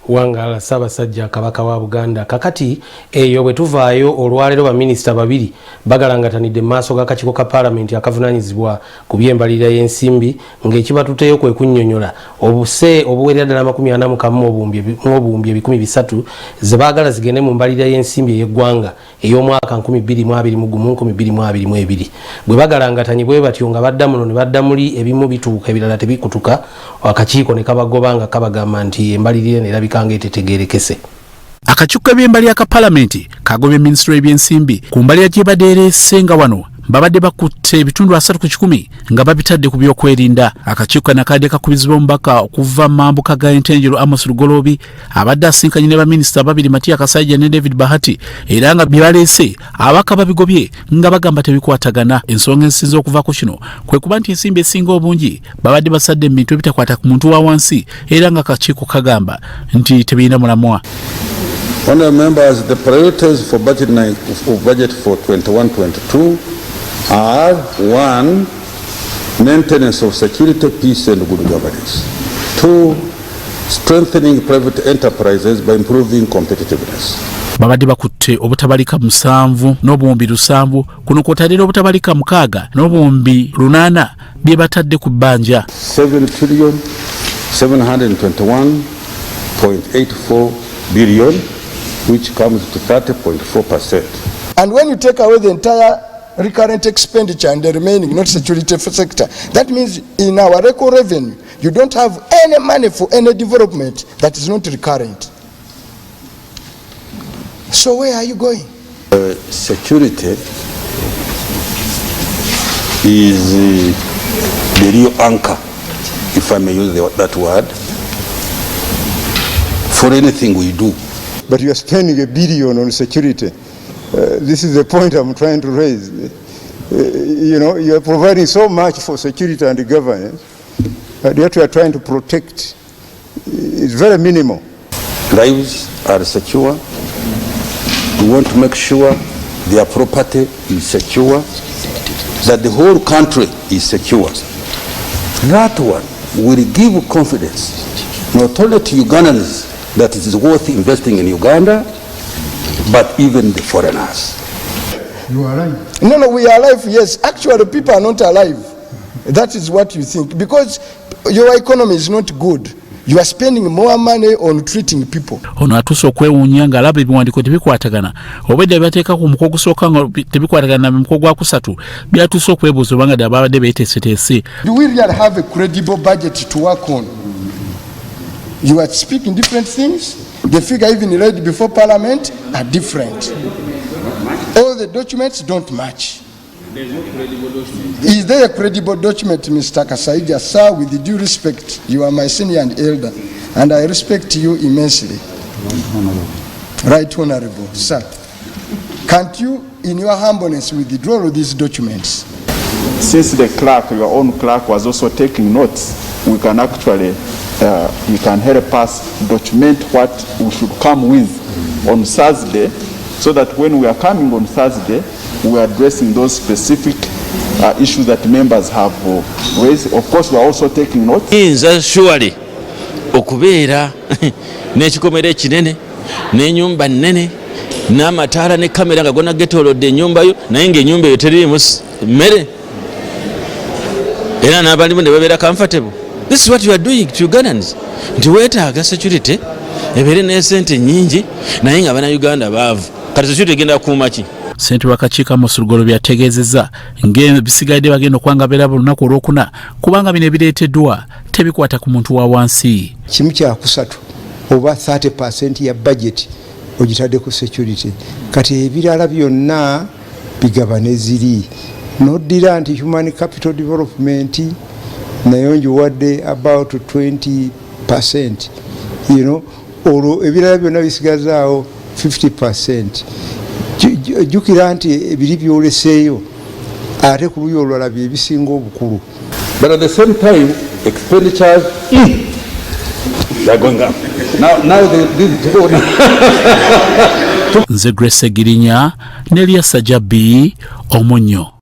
Wangala Ssaabasajja Kabaka wa Buganda kakati eyo bwe tuvaayo olwaleero baminisita babiri bagalangatanidde maaso g'akakiiko ka Paalamenti akavunaanyizibwa ku by'embalirira y'ensimbi ng'ekibatuteyo kwe kunnyonnyola obuse obuwerera ddala 41 obuwumbi 300 ze baagala zigende mu mbalirira y'ensimbi ey'eggwanga ey'omwaka 2021-2022 bwe bagalangatanye bwe batyo nga badda muno ne badda muli ebimu bituuka ebirala tebikutuka akakiiko ne kabagoba nga kabagamba nti embalirira nerabika tetegeerekeka. Akakiiko k'ebyembalirira ka Paalamenti kagobye Minisitule y'ebyensimbi ku mbalirira gye badde ereese wano babadde bakutte ebitundu 3 ku 10 nga babitadde ku byokwerinda. Akakiiko kano kadde kakubizibwa omubaka okuva mambuka ga Entenjero Amos Lugolobi abadde asinkanye ne baminisita babiri Matia Kasaija ne David Bahati era nga bye baleese abaka babigobye nga bagamba tebikwatagana. Ensonga ensinze okuva ku kino kwe kuba nti ensimbi esinga obungi babadde basadde mu bintu ebitakwata ku muntu wa wansi era nga akakiiko kagamba nti tebirina mulamwa. Honourable members, the priorities for budget for 21-22 are 1. Maintenance of security, peace and good governance. 2. Strengthening private enterprises by improving competitiveness. Babadde bakutte obutabalika 7 n'obuwumbi 7 kuno kwotadde obutabalika 6 n'obuwumbi 8 bye batadde ku bbanja. 7,721.84 billion, which comes to 30.4%. And when you take away the entire recurrent expenditure and the remaining not security sector, that means in our record revenue you don't have any money for any development that is not recurrent. So where are you going? Security is the real anchor, if I may use that word, for anything we do. But you are spending $1 billion on security. This is the point I'm trying to raise. You are providing so much for security and governance, but yet you are trying to protect. It's very minimal. Lives are secure. We want to make sure their property is secure, that the whole country is secure. That one will give confidence not only to Ugandans that it is worth investing in Uganda, but even the foreigners. You are alive. No, we are alive, yes. Actually, people are not alive. That is what you think. Because your economy is not good. You are spending more money on treating people. Ono atuuse okwewuunya ng'alaba ebiwandiiko tebikwatagana obwedda byateeka ku muko ogusooka nga tebikwatagana na muko gwa kusatu byatuuse okwebuuza obanga ddala babadde beeteeseteese. Do we really have a credible budget to work on? You are speaking different things. The figure even read before Parliament are different. All the documents don't match. Is there a credible document, Mr. Kasaija? Sir, with due respect, you are my senior and elder, and I respect you immensely. Right Honorable, sir. Can't you, in your humbleness, withdraw these documents? Since the clerk, your own clerk, was also taking notes, we can actually, you can help us document what we should come with on Thursday, so that when we are coming on Thursday, we are addressing those specific issues that members have raised. Of course, we are also taking notes. Surely, okubeera n'ekikomera ekinene n'ennyumba nnene n'amataala ne kamera nga gonna getolodde ennyumba yo naye ng'ennyumba eyo teriimu mmere era n'abalimu ne babeera comfortable. This is what you are doing to Ugandans. Nti weetaaga security ebeere n'esente nnyingi naye nga bannayuganda baavu. Kati security egenda kukuuma ki? Ssentebe w'akakiiko Amos Lugolobi yategeezezza ng'ebisigadde bagenda okwangabira olunaku olwokuna kubanga bino ebireeteddwa tebikwata ku muntu wa wansi. Kimu kya kusatu oba 30% ya budget ogitadde ku security. Kati ebirala byonna bigabane ziri. Noddira nti human capital development nayo njiwadde about 20%. Olwo ebirala byonna bisigazaawo 50%. Jukira nti ebiri byoleseeyo ate ku luyo olwala bye bisinga obukulu. But at the same time, expenditures they're going up. Now this is going. Nze Grace Girinya, Nelia Sajabi, Omonyo.